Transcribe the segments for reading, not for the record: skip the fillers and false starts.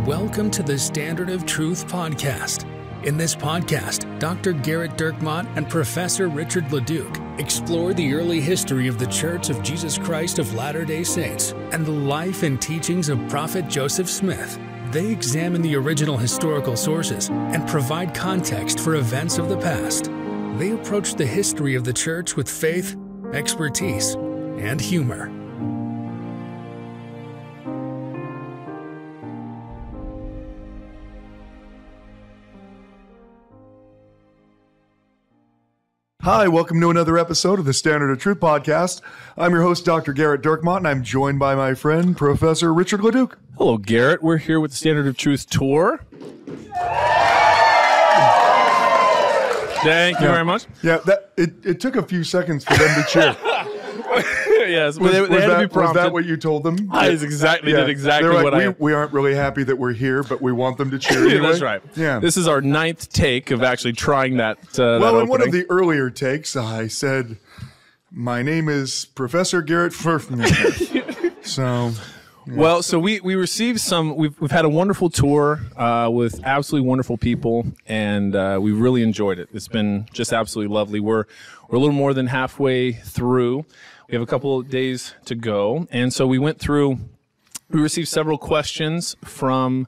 Welcome to the Standard of Truth podcast. In this podcast, Dr. Garrett Dirkmott and Professor Richard Leduc explore the early history of the Church of Jesus Christ of Latter-day Saints and the life and teachings of Prophet Joseph Smith. They examine the original historical sources and provide context for events of the past. They approach the history of the Church with faith, expertise, and humor. Hi, welcome to another episode of the Standard of Truth podcast. I'm your host, Dr. Garrett Dirkmott, and I'm joined by my friend, Professor Richard Leduc. Hello, Garrett. We're here with the Standard of Truth tour. Thank you very much. Yeah, it took a few seconds for them to cheer. Yes, Was, they was had to that, be prompted. was that what you told them? Did exactly They're like, what we aren't really happy that we're here, but we want them to cheer anyway. That's right. Yeah. This is our 9th take of actually trying that. Well, that in one of opening. the earlier takes, I said, my name is Professor Garrett So... Well, so we received some. We've had a wonderful tour with absolutely wonderful people, and we really enjoyed it. It's been just absolutely lovely. We're a little more than halfway through. We have a couple of days to go, and so we went through. We received several questions from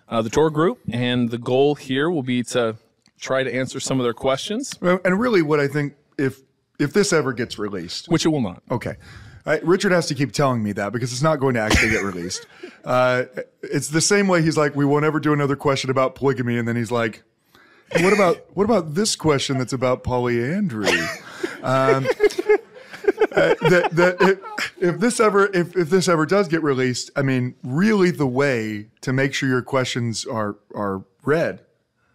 the tour group, and the goal here will be to try to answer some of their questions. And really, what I think, if this ever gets released, Which it will not. okay. Richard has to keep telling me that because it's not going to actually get released. It's the same way he's like, we won't ever do another question about polygamy, and then he's like, what about this question that's about polyandry? If this ever does get released, I mean, really the way to make sure your questions are read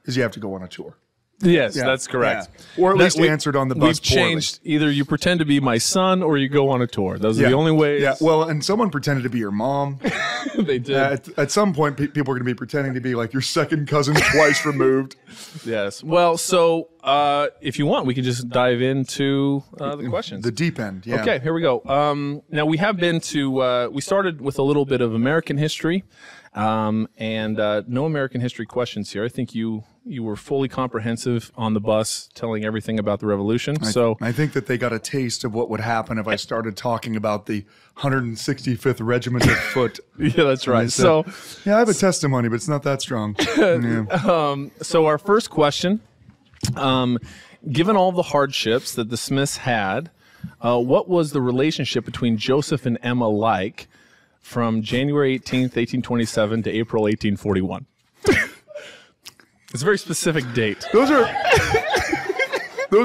is you have to go on a tour. Yes, Yeah, that's correct. yeah. Or at least answered on the bus We've changed, either you pretend to be my son or you go on a tour. Those are the only ways. Yeah, well, and someone pretended to be your mom. They did. At some point, people are going to be pretending to be like your second cousin twice removed. Yes. Well, so if you want, we can just dive into the questions. The deep end, yeah. Okay, here we go. Now, we have been to, we started with a little bit of American history, and no American history questions here. I think you were fully comprehensive on the bus, telling everything about the Revolution. I think that they got a taste of what would happen if I started talking about the 165th Regiment of Foot. Yeah, that's right. Said, yeah, I have a testimony, but it's not that strong. Yeah. So our first question, given all the hardships that the Smiths had, what was the relationship between Joseph and Emma like from January 18th, 1827 to April 1841? It's a very specific date. Those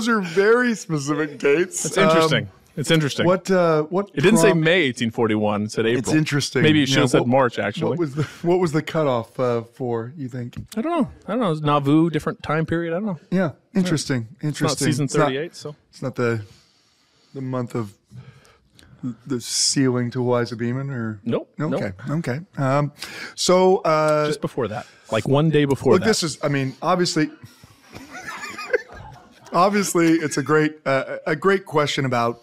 are very specific dates. It's interesting. It's interesting. What It didn't say May 1841. It said April. It's interesting. Maybe it should have said March, actually. What was the cutoff for, you think? I don't know. It's Nauvoo, different time period. I don't know. Yeah, interesting. It's not season 38, so. It's not the month of the sealing to Eliza Beeman, or Nope. Okay. Nope. Okay. So just before that, like one day before look, that. this is. I mean, obviously, it's a great question about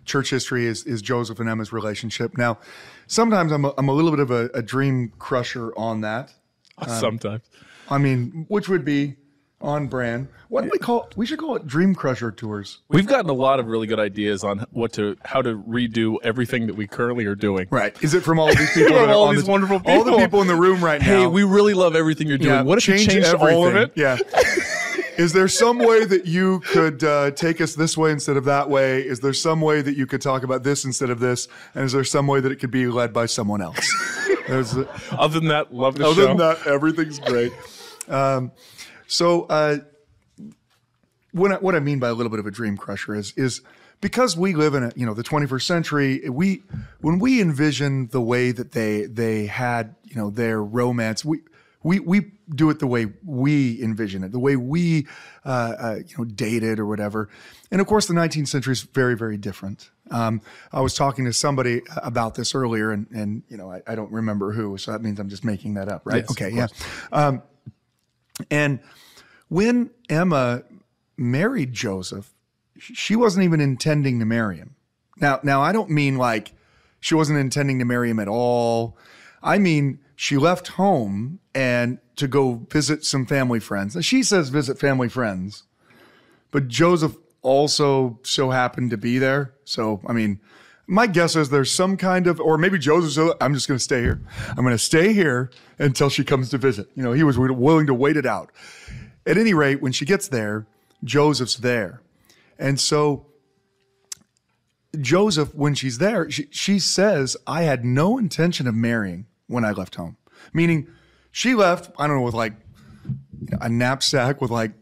church history. Is Joseph and Emma's relationship? Now, sometimes I'm a little bit of a dream crusher on that. Sometimes. I mean, which would be on brand. What do we call it? We should call it Dream Crusher tours. We've gotten a lot of really good ideas on how to redo everything that we currently are doing. Right. Is it from all of these people? From all these wonderful people. All the people in the room right now. Hey, we really love everything you're doing. Yeah, What if you changed everything. all of it? Yeah. Is there some way that you could take us this way instead of that way? Is there some way that you could talk about this instead of this? And is there some way that it could be led by someone else? Other than that, love the show. Other than that, everything's great. What I mean by a little bit of a dream crusher is because we live in the 21st century. When we envision the way that they had their romance, we do it the way we envision it, the way we dated or whatever. And of course, the 19th century is very, very different. I was talking to somebody about this earlier, and I don't remember who, so that means I'm just making that up, right? Yes, okay, yeah. And when Emma married Joseph, she wasn't even intending to marry him. Now I don't mean like she wasn't intending to marry him at all. I mean, she left home and to go visit some family friends. Now, she says visit family friends, but Joseph also so happened to be there. So, I mean, my guess is there's some kind of, or maybe Joseph said, I'm just going to stay here. I'm going to stay here until she comes to visit. You know, he was willing to wait it out. At any rate, when she gets there, Joseph's there. And so Joseph, when she's there, she says, I had no intention of marrying when I left home. Meaning she left, I don't know, with like a knapsack with like,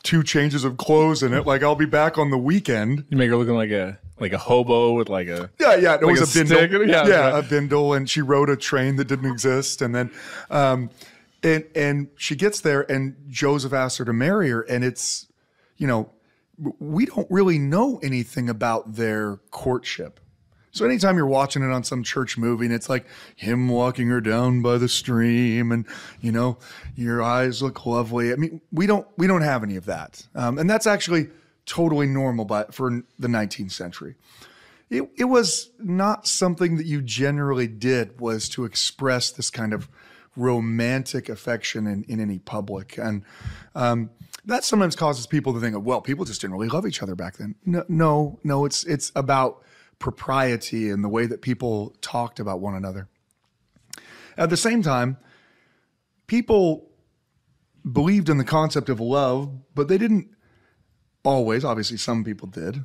2 changes of clothes in it. Like, I'll be back on the weekend. You make her looking like a hobo with like a... Yeah. It like was a bindle. Stick. Yeah, a bindle. And she rode a train that didn't exist. And then, and she gets there and Joseph asks her to marry her. And it's, we don't really know anything about their courtship. So anytime you're watching it on some church movie and it's like him walking her down by the stream and, your eyes look lovely. I mean, we don't have any of that. And that's actually totally normal for the 19th century. It was not something that you generally did, was to express this kind of romantic affection in any public. And that sometimes causes people to think of, well, people just didn't really love each other back then. No, it's about propriety and the way that people talked about one another. At the same time, people believed in the concept of love, but they didn't always. Obviously, some people did.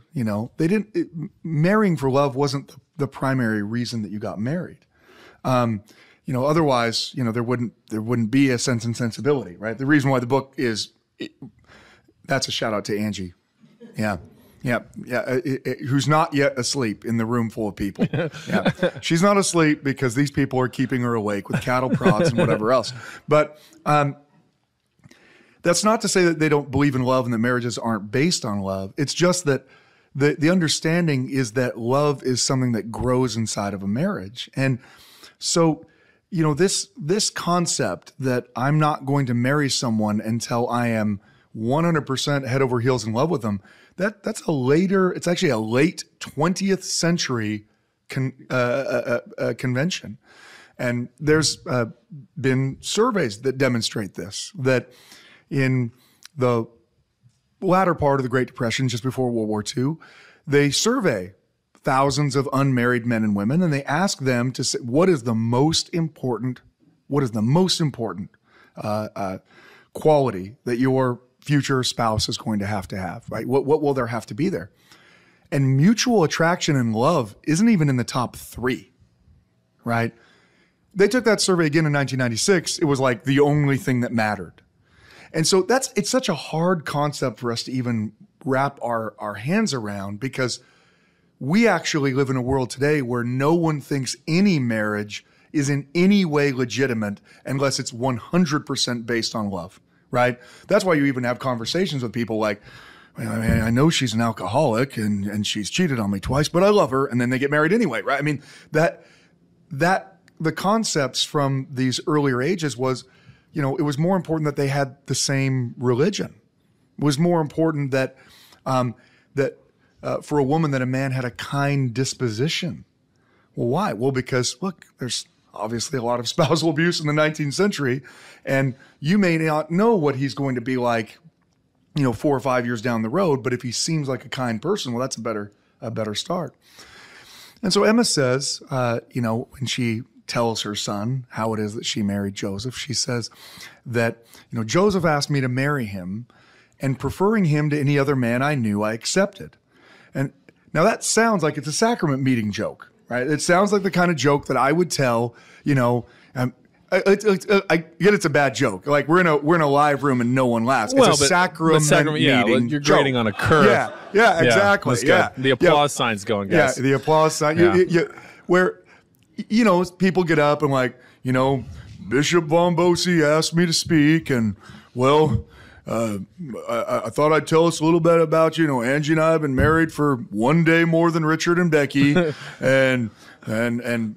Marrying for love wasn't the primary reason that you got married. Otherwise, there wouldn't be a Sense and Sensibility, right? The reason why the book is, that's a shout out to Angie. Yeah. Who's not yet asleep in the room full of people. Yeah. She's not asleep because these people are keeping her awake with cattle prods and whatever else. But that's not to say that they don't believe in love and that marriages aren't based on love. It's just that the understanding is that love is something that grows inside of a marriage. And so, this concept that I'm not going to marry someone until I am 100% head over heels in love with them, it's actually a late 20th century convention. And there's been surveys that demonstrate this, that in the latter part of the Great Depression, just before World War II, they survey thousands of unmarried men and women, and they ask them to say, what is the most important quality that your future spouse is going to have, right? What will there have to be there? And mutual attraction and love isn't even in the top 3, right? They took that survey again in 1996. It was like the only thing that mattered. And so it's such a hard concept for us to even wrap our hands around, because we actually live in a world today where no one thinks any marriage is in any way legitimate unless it's 100% based on love. Right? That's why you even have conversations with people like, I know she's an alcoholic and she's cheated on me twice, but I love her. And then they get married anyway, right? I mean, that the concepts from these earlier ages was, it was more important that they had the same religion. It was more important that for a woman that a man had a kind disposition. Well, why? Well, because look, there's obviously a lot of spousal abuse in the 19th century, and you may not know what he's going to be like, 4 or 5 years down the road, but if he seems like a kind person, well, that's a better start. And so Emma says, when she tells her son how it is that she married Joseph, she says that, Joseph asked me to marry him, and preferring him to any other man I knew, I accepted. And now that sounds like it's a sacrament meeting joke. Right? It sounds like the kind of joke that I would tell, I get it's a bad joke. Like we're in a live room and no one laughs. It's a sacrament meeting. You're grading on a curve. Yeah, exactly. Yeah. The applause sign's going, guys. Yeah, the applause sign. Yeah. Where, people get up and like, Bishop Von Bosse asked me to speak, and well, I thought I'd tell us a little bit about, Angie and I have been married for one day more than Richard and Becky. and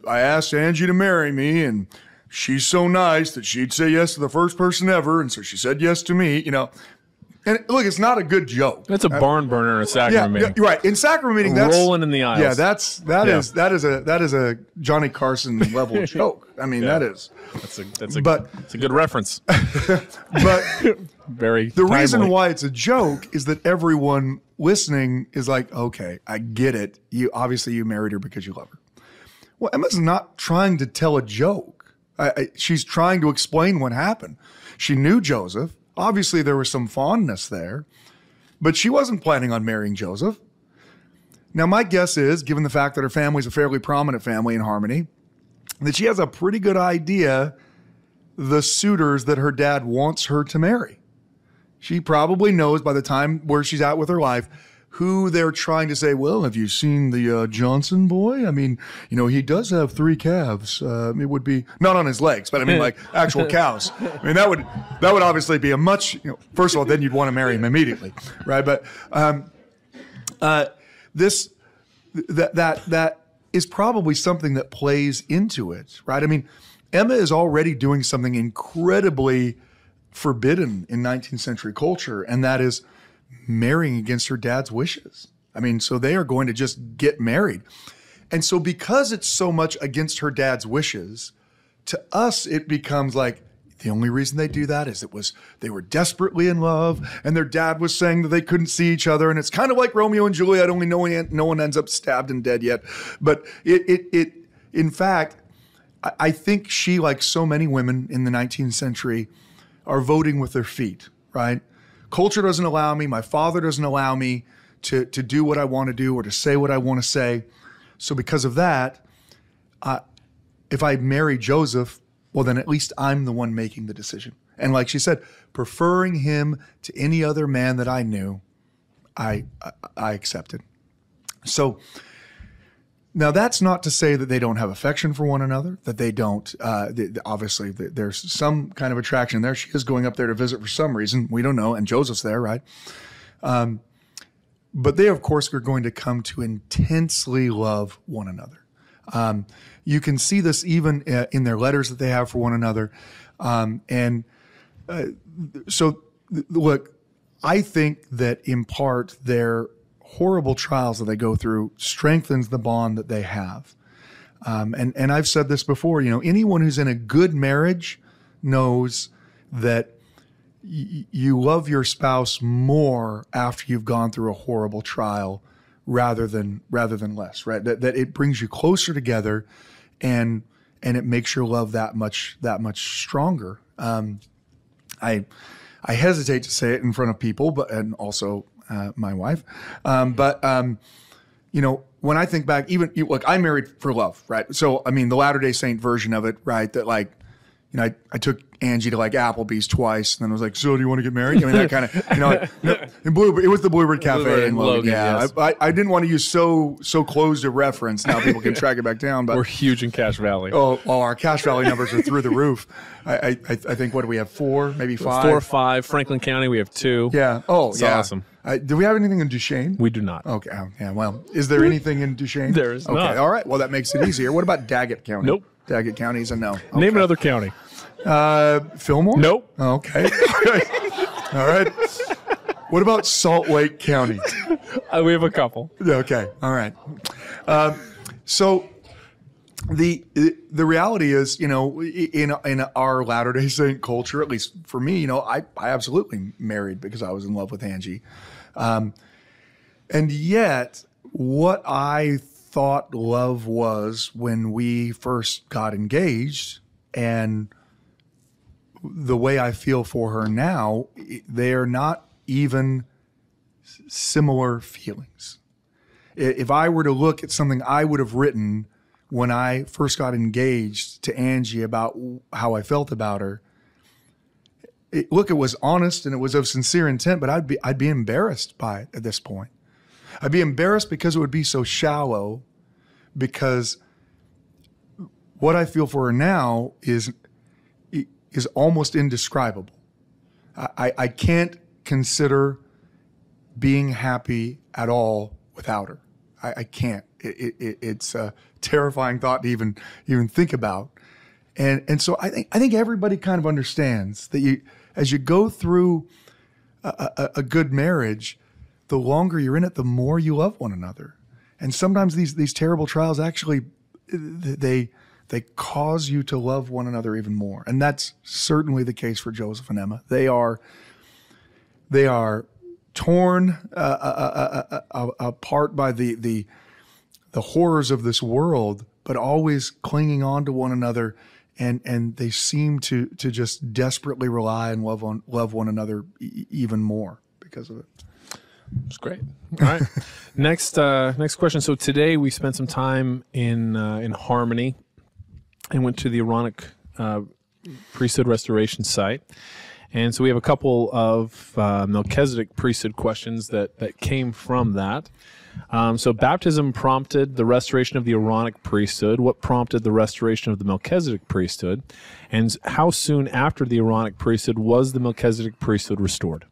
I asked Angie to marry me, and she's so nice that she'd say yes to the first person ever. And so she said yes to me, And look, it's not a good joke. That's a barn burner in a sacrament meeting. Yeah, right. In sacrament meeting, that's rolling in the aisles. Yeah, that is a Johnny Carson level joke. I mean, that's a good reference. But very the timely. reason why it's a joke is that everyone listening is like, okay, I get it. You married her because you love her. Well, Emma's not trying to tell a joke. She's trying to explain what happened. She knew Joseph. Obviously, there was some fondness there, but she wasn't planning on marrying Joseph. Now, my guess is, given the fact that her family's a fairly prominent family in Harmony, that she has a pretty good idea the suitors that her dad wants her to marry. She probably knows by the time where she's at with her life who they're trying to say, well, have you seen the Johnson boy? I mean, he does have 3 calves. It would be not on his legs, but I mean like actual cows. I mean, that would obviously be a much, first of all, then you'd want to marry him immediately, right? But that is probably something that plays into it, right? I mean, Emma is already doing something incredibly forbidden in 19th century culture, and that is marrying against her dad's wishes. I mean, so they are going to just get married. And so because it's so much against her dad's wishes, to us, it becomes like the only reason they do that is they were desperately in love and their dad was saying that they couldn't see each other. And it's kind of like Romeo and Juliet, only no one ends up stabbed and dead yet. But in fact, I think she, like so many women in the 19th century, are voting with their feet, right? Culture doesn't allow me. My father doesn't allow me to do what I want to do or to say what I want to say. So because of that, if I marry Joseph, well, then at least I'm the one making the decision. And like she said, preferring him to any other man that I knew, I accepted. So now that's not to say that they don't have affection for one another, that they don't, obviously there's some kind of attraction there. She is going up there to visit for some reason. We don't know. And Joseph's there, right? But they, of course, are going to come to intensely love one another. You can see this even in their letters that they have for one another. So look, I think that in part their horrible trials that they go through strengthens the bond that they have. And I've said this before, anyone who's in a good marriage knows that you love your spouse more after you've gone through a horrible trial rather than less, right? That it brings you closer together and it makes your love that much stronger. I hesitate to say it in front of people, and also my wife. When I think back, look, I married for love, right? So, I mean, the Latter-day Saint version of it, right? That I took Angie to Applebee's twice, and then I was like, so do you want to get married? I mean, that kind of, in Bluebird, it was the Bluebird Cafe in Logan. Yeah. Yes. I didn't want to use so closed a reference. Now people can track it back down. But we're huge in Cache Valley. Oh, our Cache Valley numbers are through the roof. I think, what do we have? 4, maybe 5? 4 or 5. Franklin County, we have 2. Yeah. Oh, it's yeah. Awesome. Do we have anything in Duchesne? We do not. Okay. Yeah. Well, is there anything in Duchesne? There is not. Okay. All right. Well, that makes it easier. What about Daggett County? Nope. Daggett County is a no. Okay. Name another county. Fillmore? Nope. Okay. All right. What about Salt Lake County? We have a couple. Okay. All right. So the reality is, in our Latter-day Saint culture, at least for me, I absolutely married because I was in love with Angie. And yet what I thought love was when we first got engaged and the way I feel for her now, they are not even similar feelings. If I were to look at something I would have written when I first got engaged to Angie about how I felt about her, it was honest and it was of sincere intent, but I'd be embarrassed by it at this point. I'd be embarrassed because it would be so shallow, because what I feel for her now is almost indescribable. I can't consider being happy at all without her. I can't. It's a terrifying thought to even think about. And so I think everybody kind of understands that as you go through a good marriage, the longer you're in it, the more you love one another. And sometimes these terrible trials actually, they cause you to love one another even more. And that's certainly the case for Joseph and Emma. They are torn apart by the horrors of this world, but always clinging on to one another. And they seem to just desperately rely and love one another even more because of it. It's great. All right. Next question. So today we spent some time in Harmony and went to the Aaronic Priesthood Restoration site. And so we have a couple of Melchizedek Priesthood questions that came from that. So baptism prompted the restoration of the Aaronic Priesthood. What prompted the restoration of the Melchizedek Priesthood? And how soon after the Aaronic Priesthood was the Melchizedek Priesthood restored?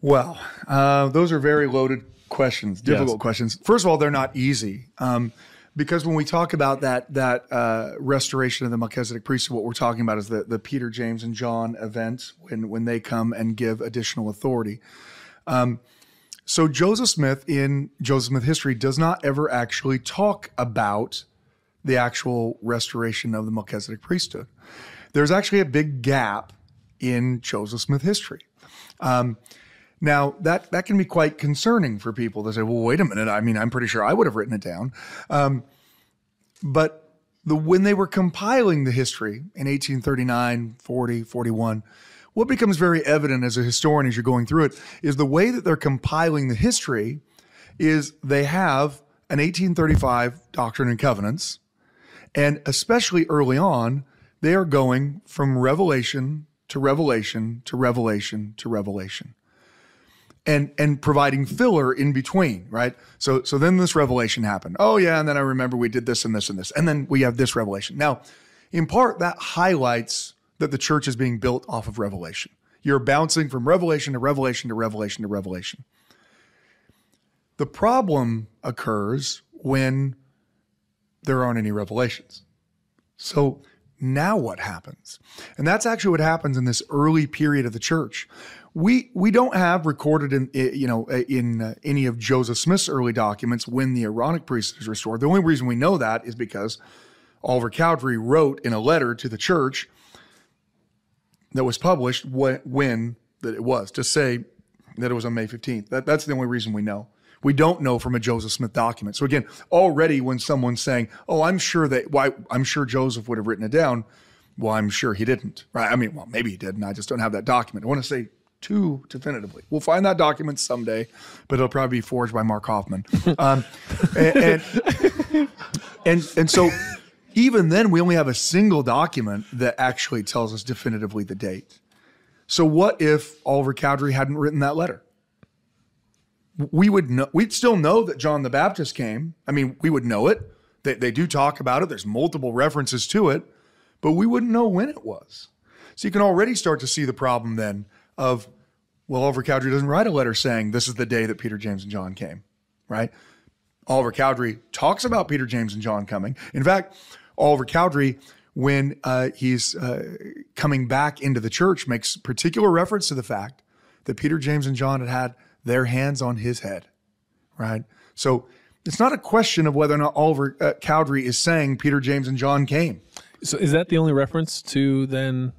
Well, those are very loaded questions, difficult questions. First of all, they're not easy. Because when we talk about that restoration of the Melchizedek priesthood, what we're talking about is the Peter, James, and John event when they come and give additional authority. So Joseph Smith in Joseph Smith history does not ever actually talk about the actual restoration of the Melchizedek priesthood. There's actually a big gap in Joseph Smith history. Now, that can be quite concerning for people to say, well, wait a minute. I mean, I'm pretty sure I would have written it down. But when they were compiling the history in 1839, 40, 41, what becomes very evident as a historian as you're going through it is the way that they're compiling the history is they have an 1835 Doctrine and Covenants, and especially early on, they are going from revelation to revelation to revelation to revelation. And providing filler in between, right? So then this revelation happened. Oh yeah, and then I remember we did this and this and this. And then we have this revelation. Now, in part, that highlights that the church is being built off of revelation. You're bouncing from revelation to revelation to revelation to revelation. The problem occurs when there aren't any revelations. So now what happens? And that's actually what happens in this early period of the church. We don't have recorded in any of Joseph Smith's early documents when the Aaronic priesthood is restored. The only reason we know that is because Oliver Cowdery wrote in a letter to the church that was published when that it was, to say that it was on May 15th. That's the only reason we know. We don't know from a Joseph Smith document. So again, already when someone's saying, "Oh, I'm sure Joseph would have written it down," well, I'm sure he didn't. Right? I mean, well, maybe he did, and I just don't have that document. I want to say too definitively. We'll find that document someday, but it'll probably be forged by Mark Hoffman. And so even then, we only have a single document that actually tells us definitively the date. So what if Oliver Cowdery hadn't written that letter? We'd still know that John the Baptist came. I mean, we would know it. They do talk about it. There's multiple references to it, but we wouldn't know when it was. So you can already start to see the problem then of, well, Oliver Cowdery doesn't write a letter saying this is the day that Peter, James, and John came, right? Oliver Cowdery talks about Peter, James, and John coming. In fact, Oliver Cowdery, when he's coming back into the church, makes particular reference to the fact that Peter, James, and John had their hands on his head, right? So it's not a question of whether or not Oliver Cowdery is saying Peter, James, and John came. So is that the only reference to then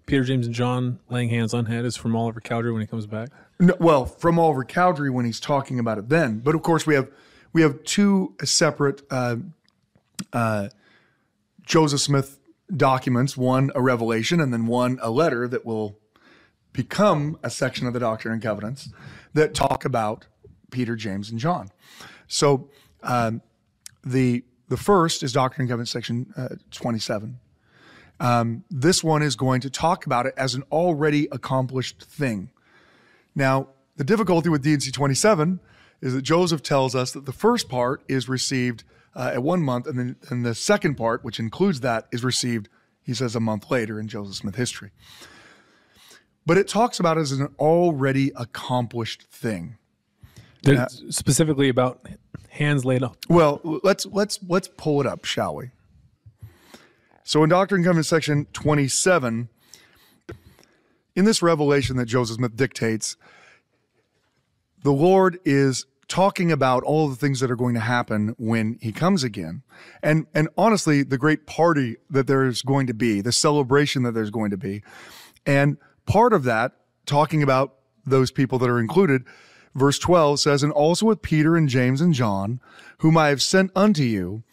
Peter, James, and John laying hands on head is from Oliver Cowdery when he comes back? No, well, from Oliver Cowdery when he's talking about it then. But of course, we have two separate Joseph Smith documents, one a revelation and then one a letter that will become a section of the Doctrine and Covenants that talk about Peter, James, and John. So the first is Doctrine and Covenants section 27. This one is going to talk about it as an already accomplished thing. Now, the difficulty with D&C 27 is that Joseph tells us that the first part is received at 1 month, and then the second part, which includes that, is received, he says, a month later in Joseph Smith history. But it talks about it as an already accomplished thing. Specifically about hands laid up. Well, let's pull it up, shall we? So in Doctrine and Covenants section 27, in this revelation that Joseph Smith dictates, the Lord is talking about all the things that are going to happen when he comes again. And honestly, the great party that there's going to be, the celebration that there's going to be. And part of that, talking about those people that are included, verse 12 says, and also with Peter and James and John, whom I have sent unto you,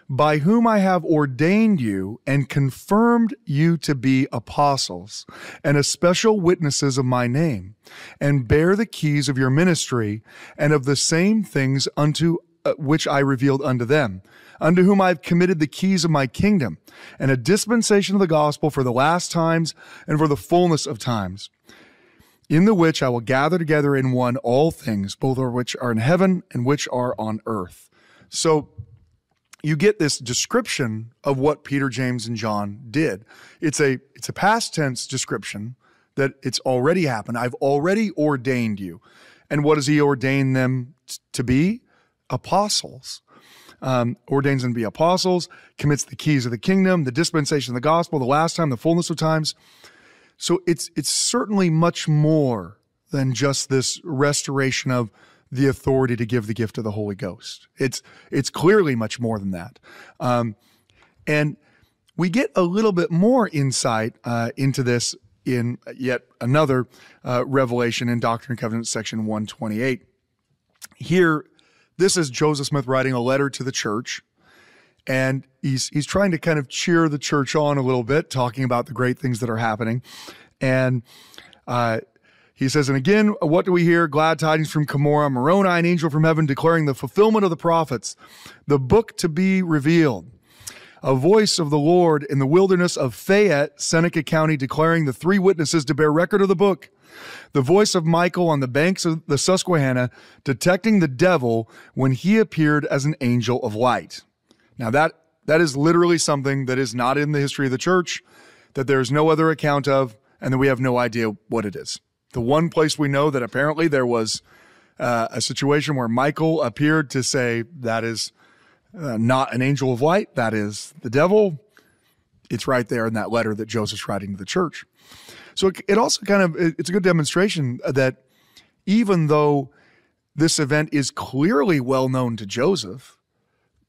by whom I have ordained you and confirmed you to be apostles and especial witnesses of my name, and bear the keys of your ministry and of the same things unto which I revealed unto them, unto whom I have committed the keys of my kingdom and a dispensation of the gospel for the last times and for the fullness of times, in the which I will gather together in one all things, both of which are in heaven and which are on earth. So you get this description of what Peter, James, and John did. It's a past tense description that it's already happened. I've already ordained you. And what does he ordain them to be? Apostles. Ordains them to be apostles, commits the keys of the kingdom, the dispensation of the gospel, the last time, the fullness of times. So it's certainly much more than just this restoration of the authority to give the gift of the Holy Ghost. It's clearly much more than that. And we get a little bit more insight into this in yet another revelation in Doctrine and Covenants, section 128. Here, this is Joseph Smith writing a letter to the church, and he's trying to kind of cheer the church on a little bit, talking about the great things that are happening. And he says, and again, what do we hear? Glad tidings from Cumorah, Moroni, an angel from heaven, declaring the fulfillment of the prophets, the book to be revealed. A voice of the Lord in the wilderness of Fayette, Seneca County, declaring the three witnesses to bear record of the book. The voice of Michael on the banks of the Susquehanna, detecting the devil when he appeared as an angel of light. Now that is literally something that is not in the history of the church, that there is no other account of, and that we have no idea what it is. The one place we know that apparently there was a situation where Michael appeared to say that is not an angel of light, that is the devil. It's right there in that letter that Joseph's writing to the church. So it also it's a good demonstration that even though this event is clearly well known to Joseph,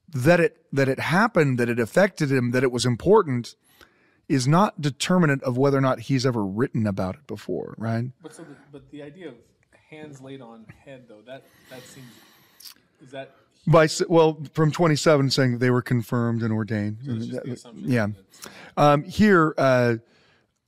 that it happened, that it affected him, that it was important, is not determinant of whether or not he's ever written about it before, right? But the idea of hands laid on head, though, that seems, is that? From 27 saying that they were confirmed and ordained. So it's just the assumption. Yeah. Here,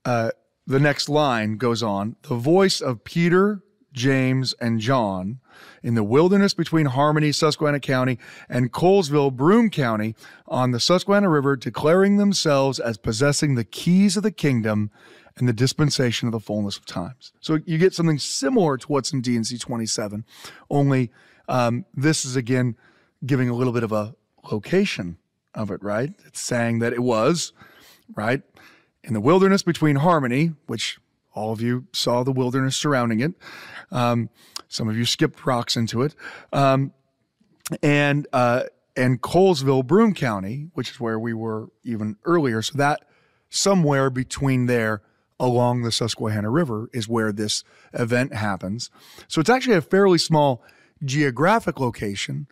the next line goes on, the voice of Peter, James, and John in the wilderness between Harmony, Susquehanna County, and Colesville, Broome County, on the Susquehanna River, declaring themselves as possessing the keys of the kingdom and the dispensation of the fullness of times. So you get something similar to what's in D&C 27, only this is, again, giving a little bit of a location of it, right? It's saying that it was, right, in the wilderness between Harmony, which all of you saw the wilderness surrounding it. Some of you skipped rocks into it. And Colesville, Broome County, which is where we were even earlier. So that somewhere between there along the Susquehanna River is where this event happens. So it's actually a fairly small geographic location.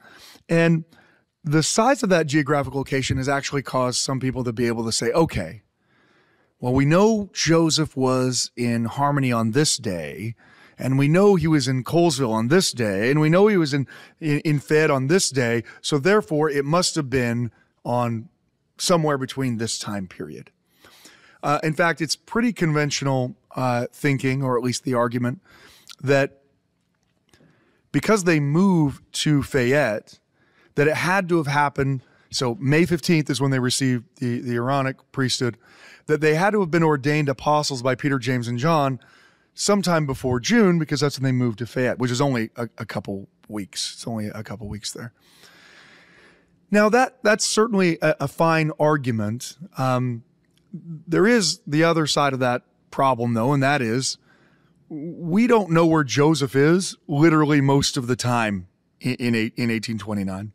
And the size of that geographic location has actually caused some people to be able to say, okay, well, we know Joseph was in Harmony on this day, and we know he was in Colesville on this day, and we know he was in Fayette on this day, so therefore it must have been on somewhere between this time period. In fact, it's pretty conventional thinking, or at least the argument, that because they moved to Fayette, that it had to have happened, so May 15th is when they received the Aaronic priesthood, that they had to have been ordained apostles by Peter, James, and John sometime before June, because that's when they moved to Fayette, which is only a couple weeks. It's only a couple weeks there. Now, that's certainly a fine argument. There is the other side of that problem, though, and that is we don't know where Joseph is literally most of the time in 1829.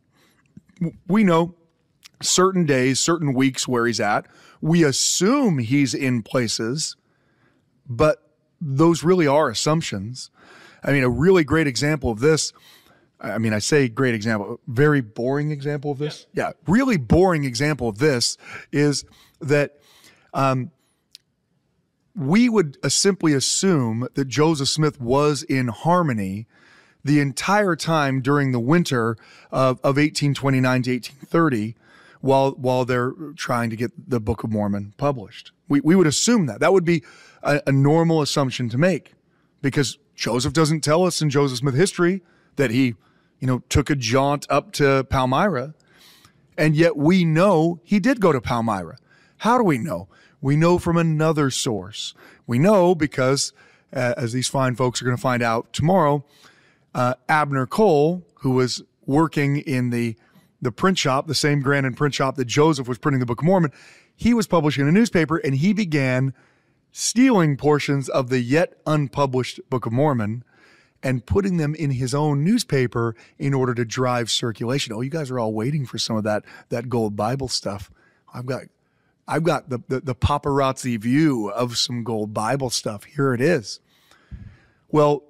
We know certain days, certain weeks where he's at. We assume he's in places, but those really are assumptions. I mean, a really great example of this, I mean, I say great example, very boring example of this. Yeah, really boring example of this is that we would simply assume that Joseph Smith was in Harmony the entire time during the winter of 1829 to 1830 while they're trying to get the Book of Mormon published. We would assume that. That would be a normal assumption to make, because Joseph doesn't tell us in Joseph Smith history that he, took a jaunt up to Palmyra, and yet we know he did go to Palmyra. How do we know? We know from another source. We know because, as these fine folks are going to find out tomorrow, Abner Cole, who was working in the print shop, the same Grandin print shop that Joseph was printing the Book of Mormon, he was publishing a newspaper, and he began stealing portions of the yet unpublished Book of Mormon and putting them in his own newspaper in order to drive circulation. Oh, you guys are all waiting for some of that gold Bible stuff. I've got the paparazzi view of some gold Bible stuff. Here it is. Well,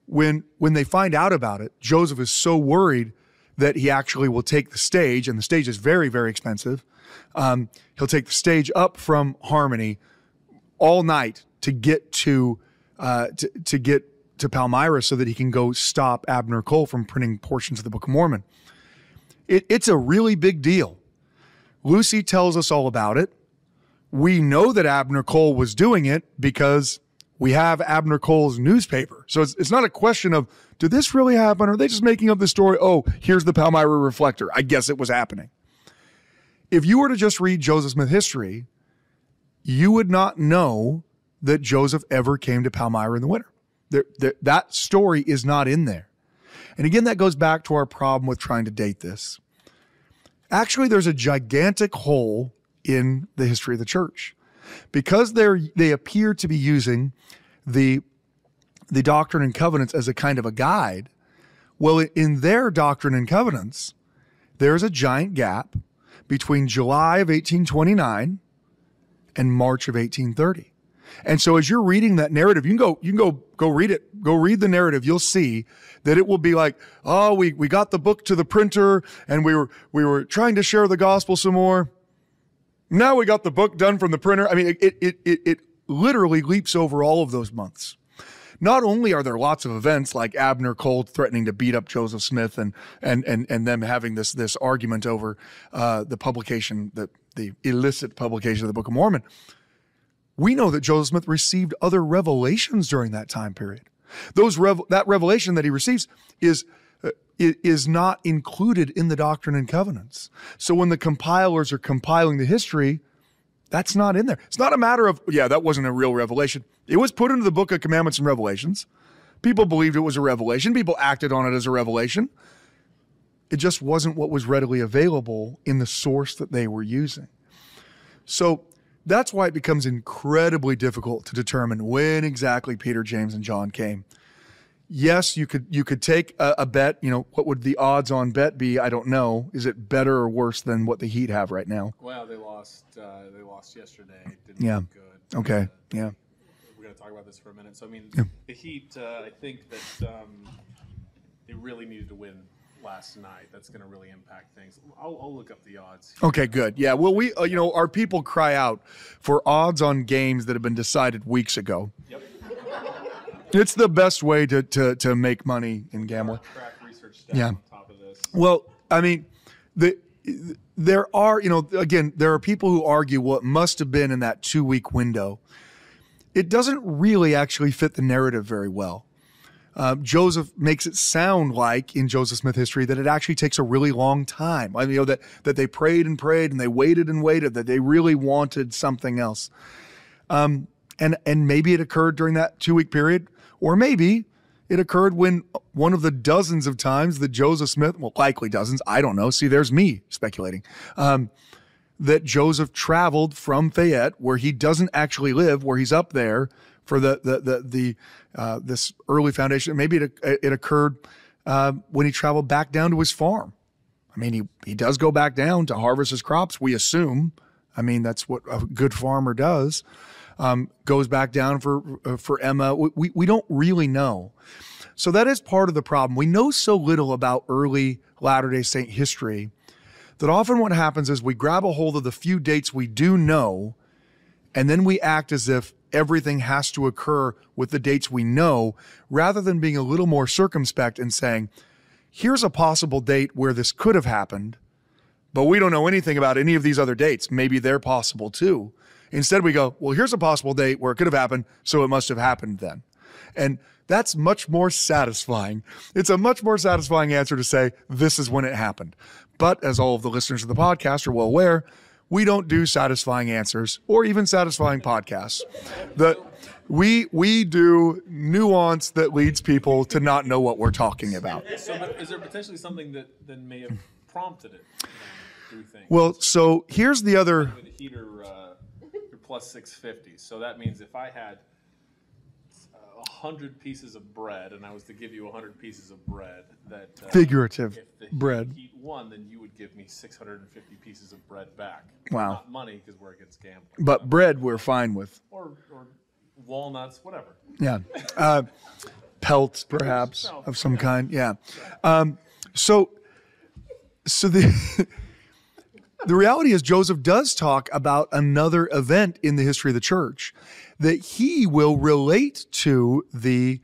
when they find out about it, Joseph is so worried that he actually will take the stage, and the stage is very, very expensive. He'll take the stage up from Harmony all night to get to Palmyra so that he can go stop Abner Cole from printing portions of the Book of Mormon. It's a really big deal. Lucy tells us all about it. We know that Abner Cole was doing it because we have Abner Cole's newspaper. So it's not a question of, did this really happen? Or are they just making up the story? Oh, here's the Palmyra Reflector. I guess it was happening. If you were to just read Joseph Smith history, you would not know that Joseph ever came to Palmyra in the winter. That story is not in there. And again, that goes back to our problem with trying to date this. Actually, there's a gigantic hole in the history of the church. Because they appear to be using the Doctrine and Covenants as a kind of a guide, well, in their Doctrine and Covenants, there's a giant gap between July of 1829 and March of 1830. And so as you're reading that narrative, you can go read it. Go read the narrative. You'll see that it will be like, oh, we got the book to the printer and we were trying to share the gospel some more. Now we got the book done from the printer. I mean, it literally leaps over all of those months. Not only are there lots of events like Abner Cole threatening to beat up Joseph Smith and them having this argument over the publication, the illicit publication of the Book of Mormon, we know that Joseph Smith received other revelations during that time period. That revelation that he receives is not included in the Doctrine and Covenants. So when the compilers are compiling the history, that's not in there. It's not a matter of, that wasn't a real revelation. It was put into the Book of Commandments and Revelations. People believed it was a revelation. People acted on it as a revelation. It just wasn't what was readily available in the source that they were using. So that's why it becomes incredibly difficult to determine when exactly Peter, James, and John came. Yes, you could take a bet. What would the odds on bet be? I don't know. Is it better or worse than what the Heat have right now? Well, they lost yesterday. Didn't Yeah. look good. Okay. Yeah. We're going to talk about this for a minute. So, I mean, Yeah. the Heat, I think that they really needed to win last night. That's going to really impact things. I'll look up the odds. Okay, good. Yeah. Well, we, our people cry out for odds on games that have been decided weeks ago. Yep. It's the best way to make money in gambling. Track research staff Yeah. on top of this. Well, I mean, there are, again, there are people who argue what must have been in that 2-week window. It doesn't really actually fit the narrative very well. Joseph makes it sound like in Joseph Smith history that it actually takes a really long time. I mean, that they prayed and prayed and they waited and waited, that they really wanted something else. And maybe it occurred during that 2-week period, or maybe it occurred when one of the dozens of times that Joseph Smith, well, likely dozens, I don't know. See, there's me speculating, that Joseph traveled from Fayette, where he doesn't actually live, where he's up there for this early foundation. Maybe it occurred when he traveled back down to his farm. I mean, he does go back down to harvest his crops, we assume. I mean, that's what a good farmer does. goes back down for Emma. We don't really know. So that is part of the problem. We know so little about early Latter-day Saint history that often what happens is we grab a hold of the few dates we do know, and then we act as if everything has to occur with the dates we know, rather than being a little more circumspect and saying, here's a possible date where this could have happened, but we don't know anything about any of these other dates. Maybe they're possible too. Instead, we go, well, here's a possible date where it could have happened, so it must have happened then. And that's much more satisfying. It's a much more satisfying answer to say, this is when it happened. But as all of the listeners of the podcast are well aware, we don't do satisfying answers or even satisfying podcasts. We do nuance that leads people to not know what we're talking about. So is there potentially something that then may have prompted it, do you think? Well, so here's the other... With the heater, you're plus 650. So that means if I had 100 pieces of bread and I was to give you 100 pieces of bread, that figurative if the bread heat won, then you would give me 650 pieces of bread back. Wow. Not money, because we're against gambling. But bread we're fine with. Or walnuts, whatever. Yeah. Pelts, perhaps, of some kind. Yeah. So the the reality is Joseph does talk about another event in the history of the church that he will relate to the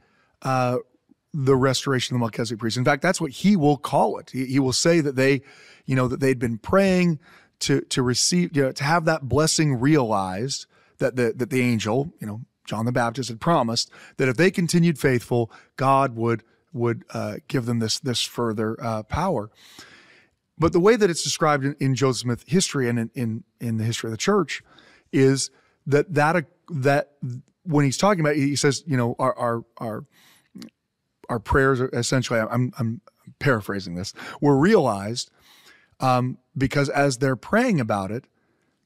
restoration of the Melchizedek priesthood. In fact, that's what he will call it. He will say that that they'd been praying to receive, to have that blessing realized, that the angel, John the Baptist, had promised that if they continued faithful, God would give them this further power. But the way that it's described in Joseph Smith history and in the history of the church is that when he's talking about it, he says, our prayers are essentially, I'm paraphrasing this, were realized because as they're praying about it,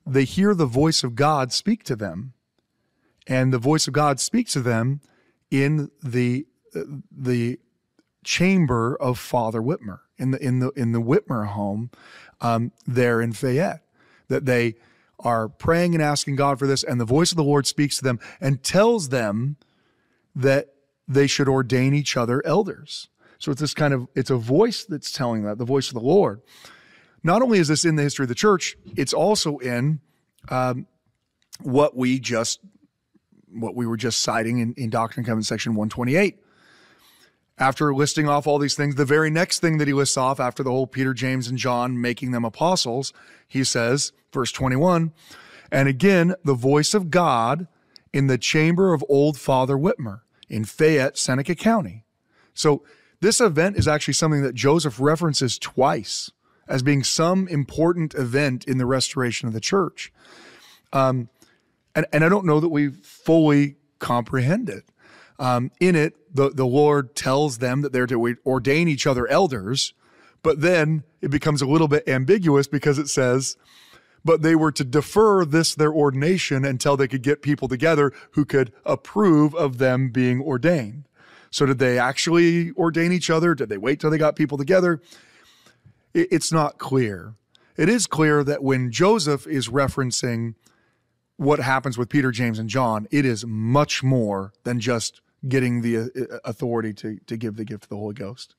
they hear the voice of God speak to them. And the voice of God speaks to them in the chamber of Father Whitmer, in the Whitmer home there in Fayette, that they are praying and asking God for this, and the voice of the Lord speaks to them and tells them that they should ordain each other elders. So it's a voice that's telling that, the voice of the Lord. Not only is this in the history of the church, it's also in what we were just citing in Doctrine and Covenants section 128. After listing off all these things, the very next thing that he lists off after the whole Peter, James, and John making them apostles, he says, verse 21, and again, the voice of God in the chamber of old Father Whitmer in Fayette, Seneca County. So this event is actually something that Joseph references twice as being some important event in the restoration of the church. And I don't know that we fully comprehend it. In it, the Lord tells them that they're to ordain each other elders, but then it becomes a little bit ambiguous because it says, but they were to defer their ordination until they could get people together who could approve of them being ordained. So did they actually ordain each other? Did they wait till they got people together? It's not clear. It is clear that when Joseph is referencing what happens with Peter, James, and John, it is much more than just getting the authority to give the gift of the Holy Ghost.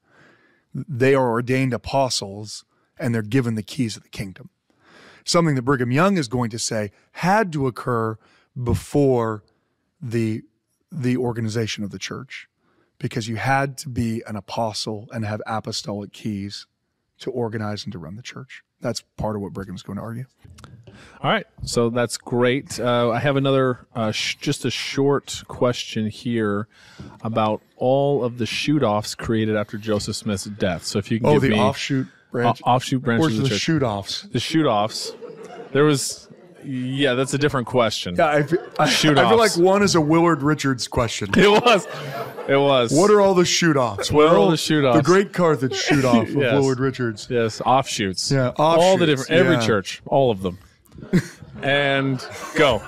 They are ordained apostles, and they're given the keys of the kingdom. Something that Brigham Young is going to say had to occur before the organization of the church, because you had to be an apostle and have apostolic keys to organize and to run the church. That's part of what Brigham's going to argue. All right, so that's great. I have another, just a short question here about all of the shoot-offs created after Joseph Smith's death. So if you can give me offshoot branch, offshoot branches of the church. shoot-offs. The shoot-offs. There was, yeah, that's a different question. Yeah, I feel like one is a Willard Richards question. It was. What are all the shoot-offs? What are all the shoot-offs? The Great Carthage shoot-off of Yes. Willard Richards. Yes, offshoots. Yeah, all the offshoots, different, every yeah. church, all of them. And go.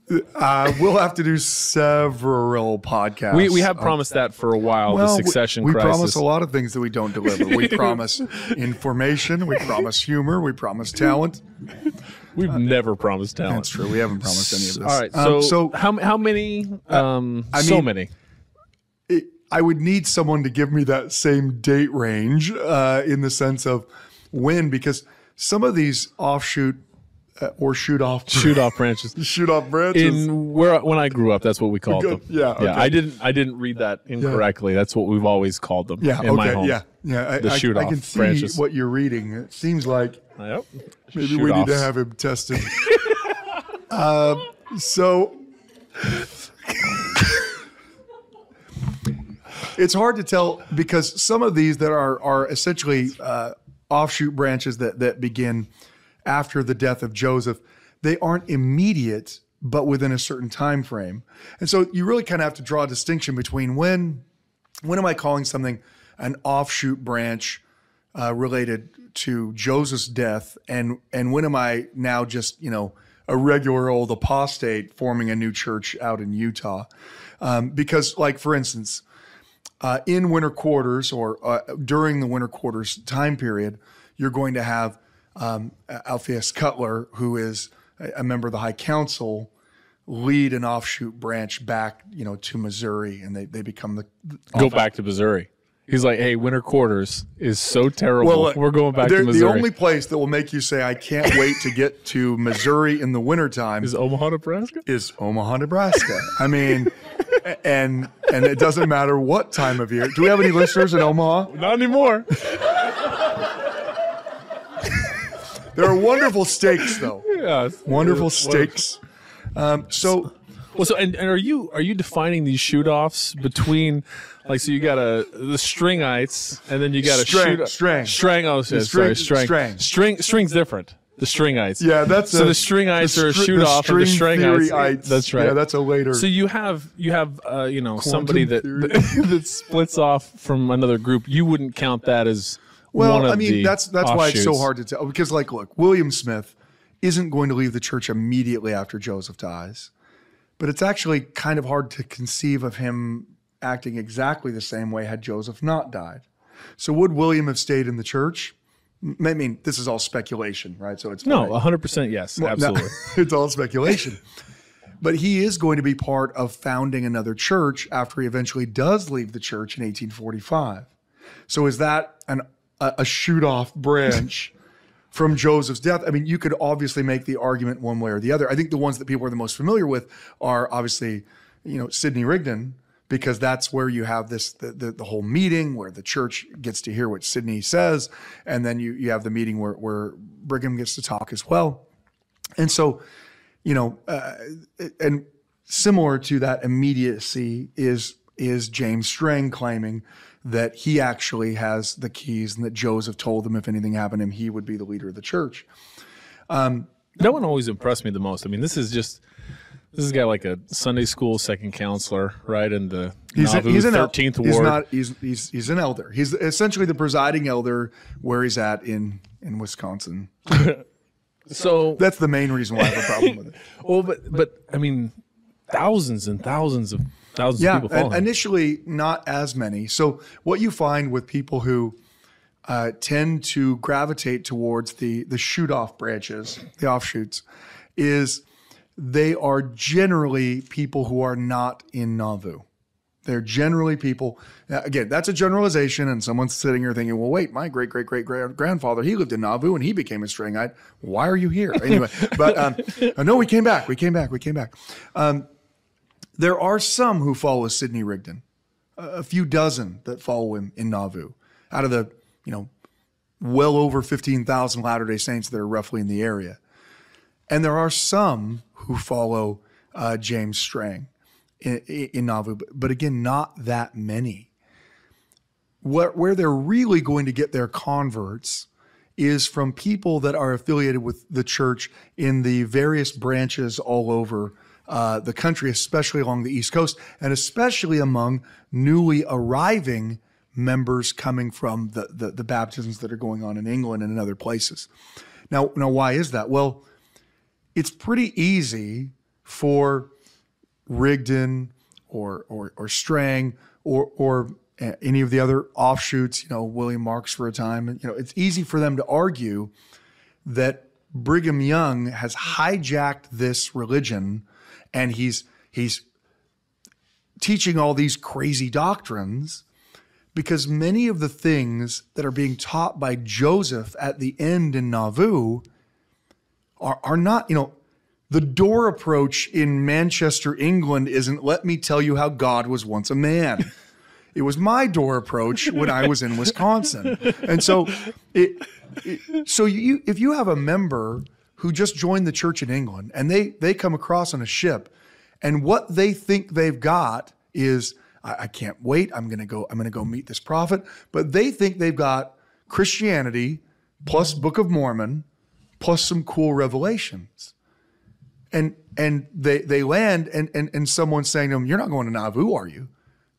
We'll have to do several podcasts. We have promised that for a while, the succession we crisis. promise a lot of things that we don't deliver. We promise information. We promise humor. We promise talent. We've never promised talent. That's true. We haven't promised any of this. All right. So how many? Many. I would need someone to give me that same date range in the sense of when, because some of these offshoot or shoot off branches. Shoot off branches. When I grew up, that's what we called them. Yeah. Okay. Yeah. I didn't read that incorrectly. Yeah. That's what we've always called them. Yeah. In my home. Yeah. The shoot off I can see branches. what you're reading. It seems like maybe Shoot we offs. need to have him tested. So it's hard to tell because some of these that are essentially offshoot branches that begin after the death of Joseph, they aren't immediate, but within a certain time frame. And so you really kind of have to draw a distinction between when am I calling something an offshoot branch related to Joseph's death, and when am I now just a regular old apostate forming a new church out in Utah? Because, like for instance, in winter quarters or during the winter quarters time period, you're going to have Alphaeus Cutler, who is a member of the High Council, lead an offshoot branch back, to Missouri, and they become go back to Missouri. He's like, hey, winter quarters is so terrible. Well, we're going back to Missouri. The only place that will make you say, I can't wait to get to Missouri in the wintertime is Omaha, Nebraska. I mean, and it doesn't matter what time of year. Do we have any listeners in Omaha? Not anymore. There are wonderful steaks, though. Yeah, wonderful steaks. And are you defining these shoot offs between, like, so you got the stringites and then you got a string. Oh, sorry, string. String's different. The stringites. Yeah, that's so the stringites are a shoot off of the stringites. That's right. Yeah, that's a later. So you have somebody that splits off from another group. You wouldn't count that as. Well, I mean, that's why it's so hard to tell. Because, look, William Smith isn't going to leave the church immediately after Joseph dies. But it's actually kind of hard to conceive of him acting exactly the same way had Joseph not died. So would William have stayed in the church? I mean, this is all speculation, right? So it's 100% yes, absolutely. It's all speculation. But he is going to be part of founding another church after he eventually does leave the church in 1845. So is that a shoot-off branch from Joseph's death? I mean, you could obviously make the argument one way or the other. I think the ones that people are the most familiar with are obviously, Sidney Rigdon, because that's where you have the whole meeting where the church gets to hear what Sidney says, and then you have the meeting where Brigham gets to talk as well. And so, and similar to that immediacy is James Strang claiming that he actually has the keys and that Joseph told him if anything happened to him, he would be the leader of the church. That one always impressed me the most. I mean, this is a guy like a Sunday school second counselor, right? In the he's an 13th ward. He's an elder. He's essentially the presiding elder where he's at in Wisconsin. So that's the main reason why I have a problem with it. Well, but I mean, thousands and thousands of people follow him. Initially not as many. So what you find with people who tend to gravitate towards the shoot-off branches, the offshoots, is they are generally people who are not in Nauvoo. They're generally people, again, that's a generalization, and someone's sitting here thinking, well, wait, my great-great-great-grandfather, he lived in Nauvoo and he became a stringite. Why are you here? Anyway, but no, we came back. There are some who follow Sidney Rigdon, a few dozen that follow him in Nauvoo, out of the, well over 15,000 Latter-day Saints that are roughly in the area. And there are some who follow James Strang in Nauvoo, but again, not that many. Where they're really going to get their converts is from people that are affiliated with the church in the various branches all over the country, especially along the East Coast, and especially among newly arriving members coming from the baptisms that are going on in England and in other places. Now, why is that? Well, it's pretty easy for Rigdon or Strang or any of the other offshoots, William Marks for a time, it's easy for them to argue that Brigham Young has hijacked this religion, and he's teaching all these crazy doctrines, because many of the things that are being taught by Joseph at the end in Nauvoo are not, the door approach in Manchester, England isn't, let me tell you how God was once a man. It was my door approach when I was in Wisconsin. And so if you have a member who just joined the church in England and they come across on a ship, and what they think they've got is, I can't wait, I'm gonna go meet this prophet, but they think they've got Christianity plus Book of Mormon plus some cool revelations. And they land and someone's saying to them, you're not going to Nauvoo, are you?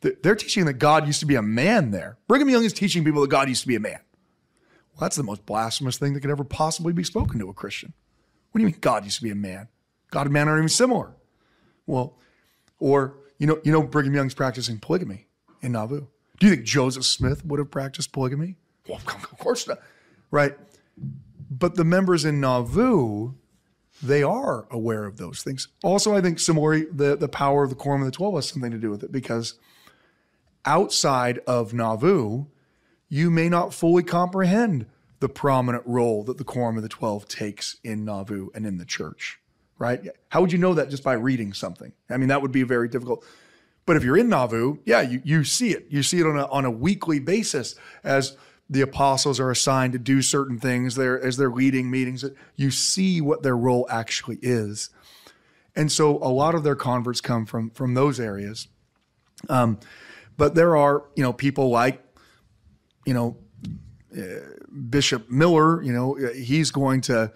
They're teaching that God used to be a man there. Brigham Young is teaching people that God used to be a man. Well, that's the most blasphemous thing that could ever possibly be spoken to a Christian. What do you mean God used to be a man? God and man aren't even similar. Well, or, Brigham Young's practicing polygamy in Nauvoo. Do you think Joseph Smith would have practiced polygamy? Well, of course not. Right. But the members in Nauvoo, they are aware of those things. Also, I think similarly, the power of the Quorum of the 12 has something to do with it, because outside of Nauvoo, you may not fully comprehend the prominent role that the Quorum of the 12 takes in Nauvoo and in the church, right? How would you know that just by reading something? I mean, that would be very difficult. But if you're in Nauvoo, yeah, you see it. You see it on a weekly basis as the apostles are assigned to do certain things as they're leading meetings. You see what their role actually is. And so a lot of their converts come from those areas. But there are, people like, Bishop Miller, he's going to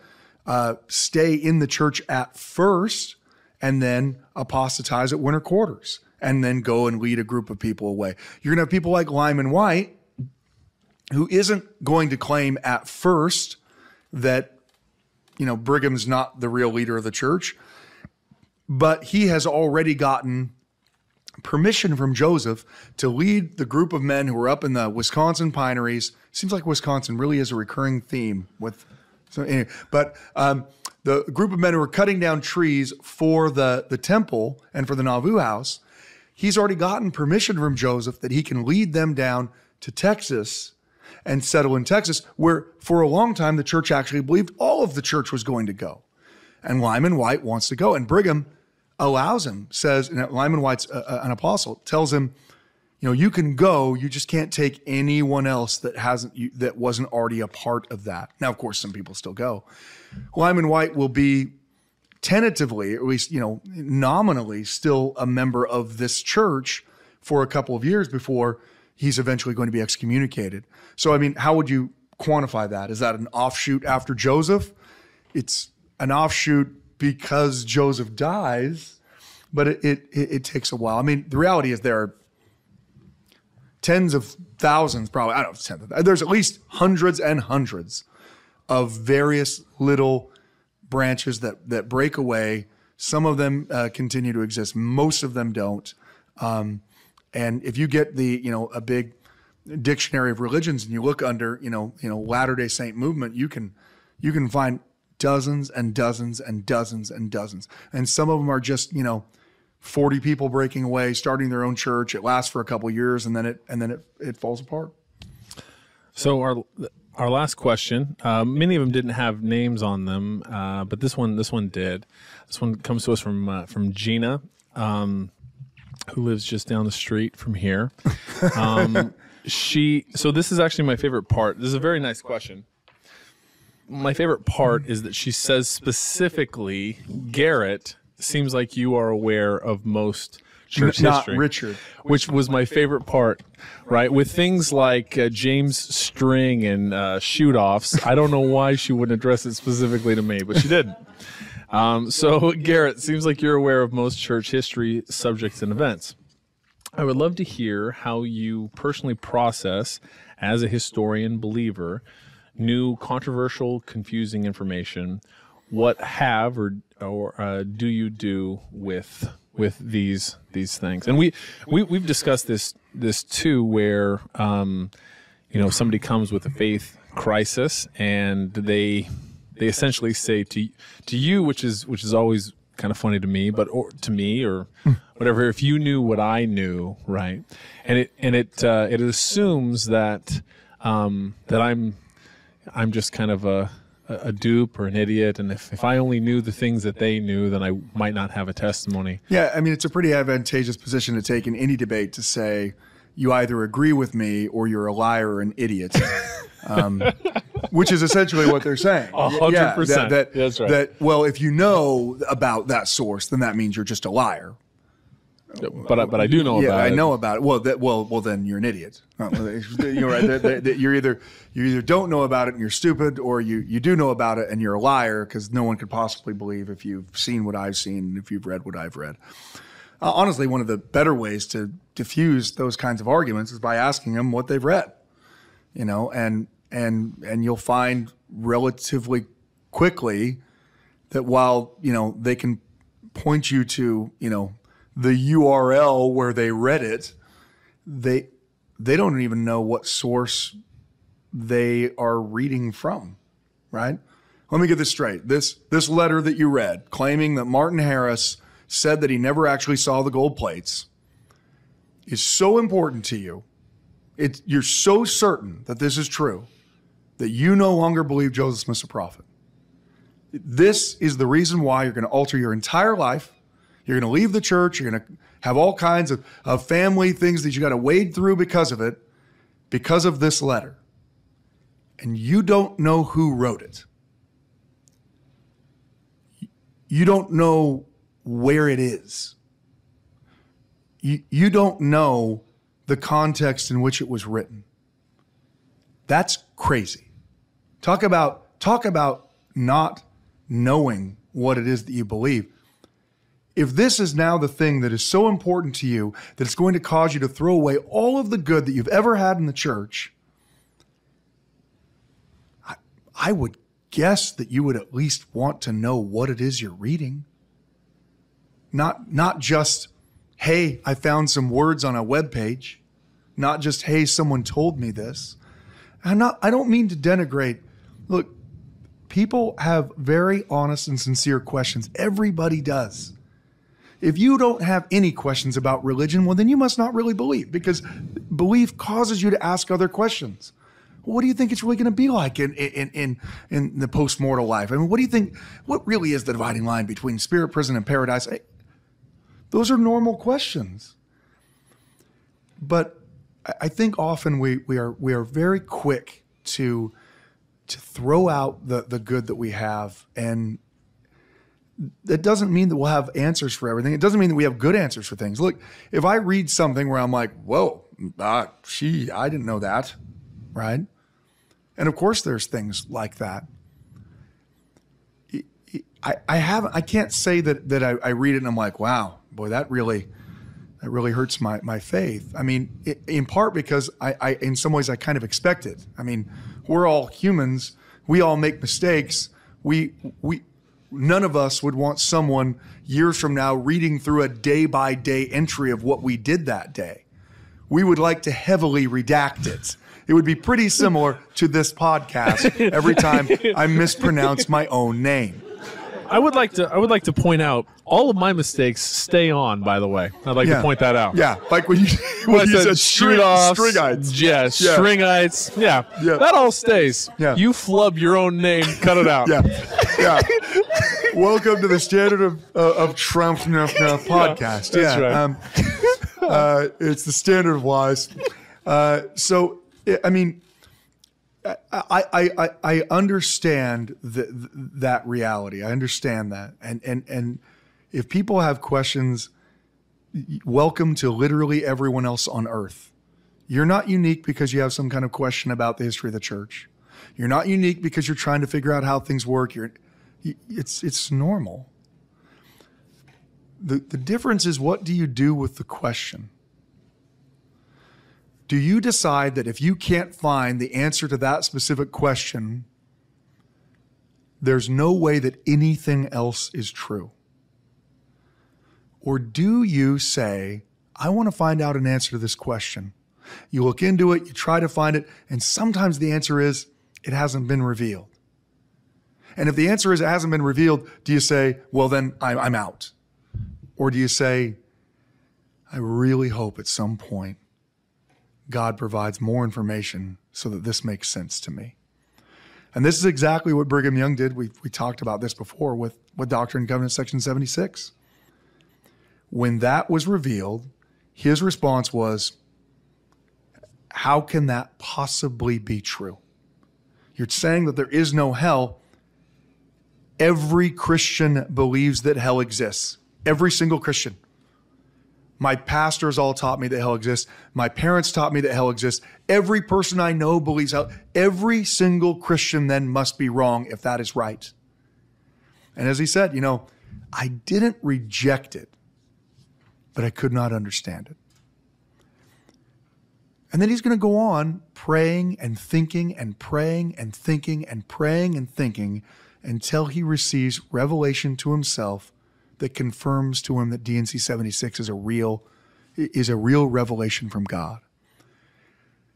stay in the church at first and then apostatize at winter quarters and then go and lead a group of people away. You're going to have people like Lyman White, who isn't going to claim at first that, Brigham's not the real leader of the church, but he has already gotten permission from Joseph to lead the group of men who are up in the Wisconsin pineries. Seems like Wisconsin really is a recurring theme with, the group of men who are cutting down trees for the temple and for the Nauvoo house. He's already gotten permission from Joseph that he can lead them down to Texas and settle in Texas, where for a long time the church actually believed all of the church was going to go. And Lyman White wants to go. And Brigham allows him, says, and Lyman White's an apostle, tells him, you can go, you just can't take anyone else that wasn't already a part of that. Now, of course, some people still go. Lyman White will be tentatively, or at least, nominally, still a member of this church for a couple of years before he's eventually going to be excommunicated. So, I mean, how would you quantify that? Is that an offshoot after Joseph? It's an offshoot because Joseph dies, but it takes a while. I mean, the reality is there are tens of thousands, probably, I don't know, tens of, there's at least hundreds and hundreds of various little branches that break away. Some of them continue to exist. Most of them don't. And if you get a big dictionary of religions and you look under, Latter-day Saint movement, you can find dozens and dozens and dozens and dozens. And some of them are just, 40 people breaking away, starting their own church. It lasts for a couple of years and then it falls apart. So our last question, many of them didn't have names on them, but this one did. This one comes to us from Gina, who lives just down the street from here. So this is actually my favorite part. This is a very nice question. My favorite part is that she says specifically, Garrett, seems like you are aware of most church history. Not Richard. Which was my favorite part, right? With things like James String and shoot-offs, I don't know why she wouldn't address it specifically to me, but she didn't. So, Garrett, seems like you're aware of most church history subjects and events. I would love to hear how you personally process, as a historian believer, new, controversial, confusing information. What have or do you do with these things? And we've discussed this too, where somebody comes with a faith crisis and they they essentially say to you, which is always kind of funny to me, but or to me or whatever, if you knew what I knew, right? And it assumes that that I'm just kind of a dupe or an idiot, and if I only knew the things that they knew, then I might not have a testimony. Yeah, I mean, it's a pretty advantageous position to take in any debate to say you either agree with me or you're a liar or an idiot, which is essentially what they're saying. 100%. That's right. That, well, if you know about that source, then that means you're just a liar. But I do know about it. I know about it. Well, then you're an idiot. You're right. You either don't know about it and you're stupid, or you do know about it and you're a liar, because no one could possibly believe if you've seen what I've seen and if you've read what I've read. Honestly, one of the better ways to diffuse those kinds of arguments is by asking them what they've read. And you'll find relatively quickly that while they can point you to the URL where they read it, they don't even know what source they are reading from, right? Let me get this straight. This letter that you read, claiming that Martin Harris said that he never actually saw the gold plates, is so important to you. You're so certain that this is true that you no longer believe Joseph Smith's a prophet. This is the reason why you're going to alter your entire life. You're going to leave the church. You're going to have all kinds of family things that you got to wade through because of it, because of this letter. And you don't know who wrote it. You don't know where it is. You don't know the context in which it was written. That's crazy. Talk about not knowing what it is that you believe. If this is now the thing that is so important to you that it's going to cause you to throw away all of the good that you've ever had in the church, I would guess that you would at least want to know what it is you're reading. Not just, hey, I found some words on a webpage. Not just, hey, someone told me this. I don't mean to denigrate. Look, people have very honest and sincere questions. Everybody does. If you don't have any questions about religion, well, then you must not really believe, because belief causes you to ask other questions. What do you think it's really going to be like in the post-mortal life? I mean, what do you think, what really is the dividing line between spirit prison and paradise? Those are normal questions. But I think often we are very quick to throw out the good that we have, and that doesn't mean that we'll have answers for everything. It doesn't mean that we have good answers for things. Look, if I read something where I'm like, whoa, I didn't know that, right? And of course there's things like that. I can't say that I read it and I'm like, wow, boy, that really hurts my faith. I mean, in part because I in some ways I kind of expect it. I mean, we're all humans. We all make mistakes. None of us would want someone years from now reading through a day-by-day entry of what we did that day. We would like to heavily redact it. It would be pretty similar to this podcast every time I mispronounce my own name. I would like to point out all of my mistakes stay on, by the way. I'd like to point that out. Yeah, like when you said stringites. Yeah, stringites. Yeah, that all stays. Yeah. You flub your own name, cut it out. Yeah. Welcome to the Standard of Trump podcast. That's right. It's the standard of lies. So, I mean, I understand that reality. I understand that. And if people have questions, welcome to literally everyone else on earth. You're not unique because you have some kind of question about the history of the church. You're not unique because you're trying to figure out how things work. It's normal. The difference is, what do you do with the question? Do you decide that if you can't find the answer to that specific question, there's no way that anything else is true? Or do you say, I want to find out an answer to this question? You look into it, you try to find it, and sometimes the answer is, it hasn't been revealed. And if the answer is it hasn't been revealed, do you say, well, then I'm out? Or do you say, I really hope at some point God provides more information so that this makes sense to me? And this is exactly what Brigham Young did. We talked about this before with Doctrine and Covenants, section 76. When that was revealed, his response was, how can that possibly be true? You're saying that there is no hell. Every Christian believes that hell exists. Every single Christian. My pastors all taught me that hell exists. My parents taught me that hell exists. Every person I know believes hell. Every single Christian then must be wrong if that is right. And as he said, I didn't reject it, but I could not understand it. And then he's going to go on praying and thinking and praying and thinking and praying and thinking until he receives revelation to himself that confirms to him that D&C 76 is a real revelation from God.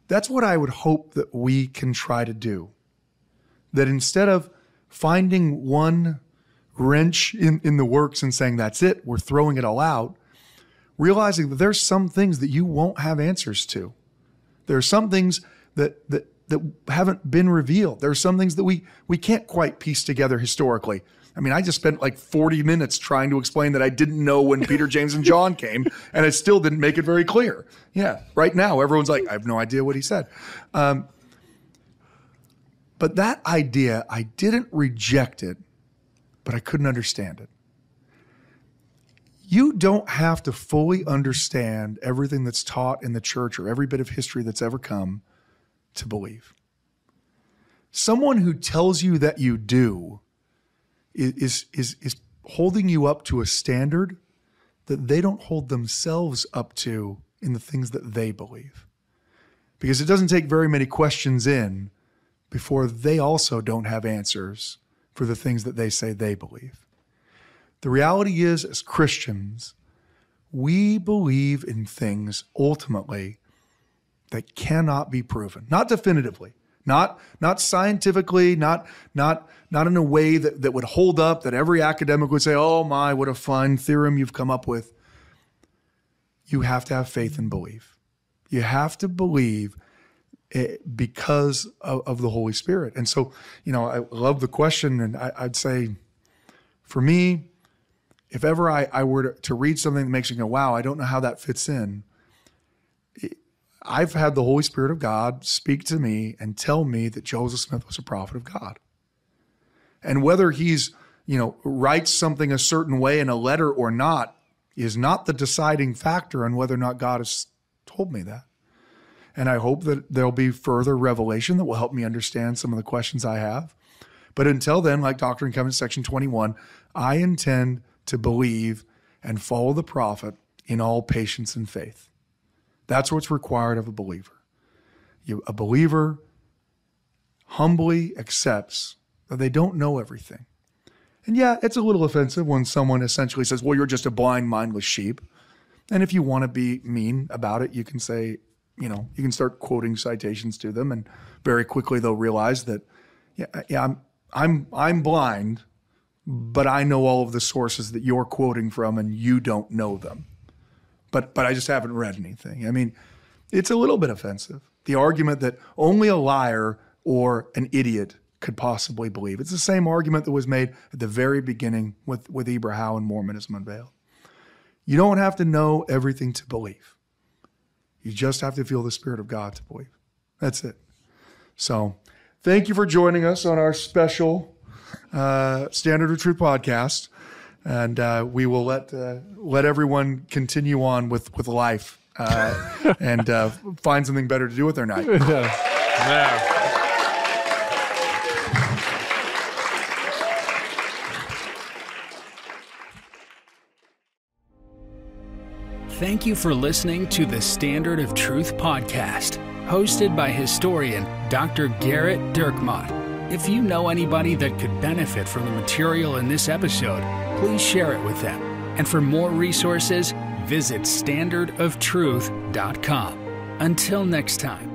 That's what I would hope that we can try to do. That instead of finding one wrench in the works and saying, that's it, we're throwing it all out, realizing that there's some things that you won't have answers to. There are some things that haven't been revealed. There are some things that we can't quite piece together historically. I mean, I just spent like 40 minutes trying to explain that I didn't know when Peter, James, and John came, and I still didn't make it very clear. Yeah, right now, everyone's like, I have no idea what he said. But that idea, I didn't reject it, but I couldn't understand it. You don't have to fully understand everything that's taught in the church or every bit of history that's ever come to believe. Someone who tells you that you do is holding you up to a standard that they don't hold themselves up to in the things that they believe. Because it doesn't take very many questions in before they also don't have answers for the things that they say they believe. The reality is, as Christians, we believe in things ultimately that cannot be proven, not definitively. Not scientifically, not in a way that would hold up, that every academic would say, oh my, what a fine theorem you've come up with. You have to have faith and believe. You have to believe because of the Holy Spirit. And so, I love the question, and I'd say, for me, if ever I were to read something that makes me go, wow, I don't know how that fits in, I've had the Holy Spirit of God speak to me and tell me that Joseph Smith was a prophet of God. And whether he's, writes something a certain way in a letter or not is not the deciding factor on whether or not God has told me that. And I hope that there'll be further revelation that will help me understand some of the questions I have. But until then, like Doctrine and Covenants, section 21, I intend to believe and follow the prophet in all patience and faith. That's what's required of a believer. A believer humbly accepts that they don't know everything. And yeah, it's a little offensive when someone essentially says, well, you're just a blind, mindless sheep. And if you want to be mean about it, you can say, you can start quoting citations to them, and very quickly they'll realize that, I'm blind, but I know all of the sources that you're quoting from and you don't know them. But I just haven't read anything. I mean, it's a little bit offensive. The argument that only a liar or an idiot could possibly believe. It's the same argument that was made at the very beginning with Abraham and Mormonism unveiled. You don't have to know everything to believe. You just have to feel the Spirit of God to believe. That's it. So thank you for joining us on our special Standard of Truth podcast. And we will let everyone continue on with life and find something better to do with their night. Yeah. Thank you for listening to the Standard of Truth podcast, hosted by historian Dr. Garrett Dirkmott. If you know anybody that could benefit from the material in this episode, please share it with them. And for more resources, visit standardoftruth.com. Until next time.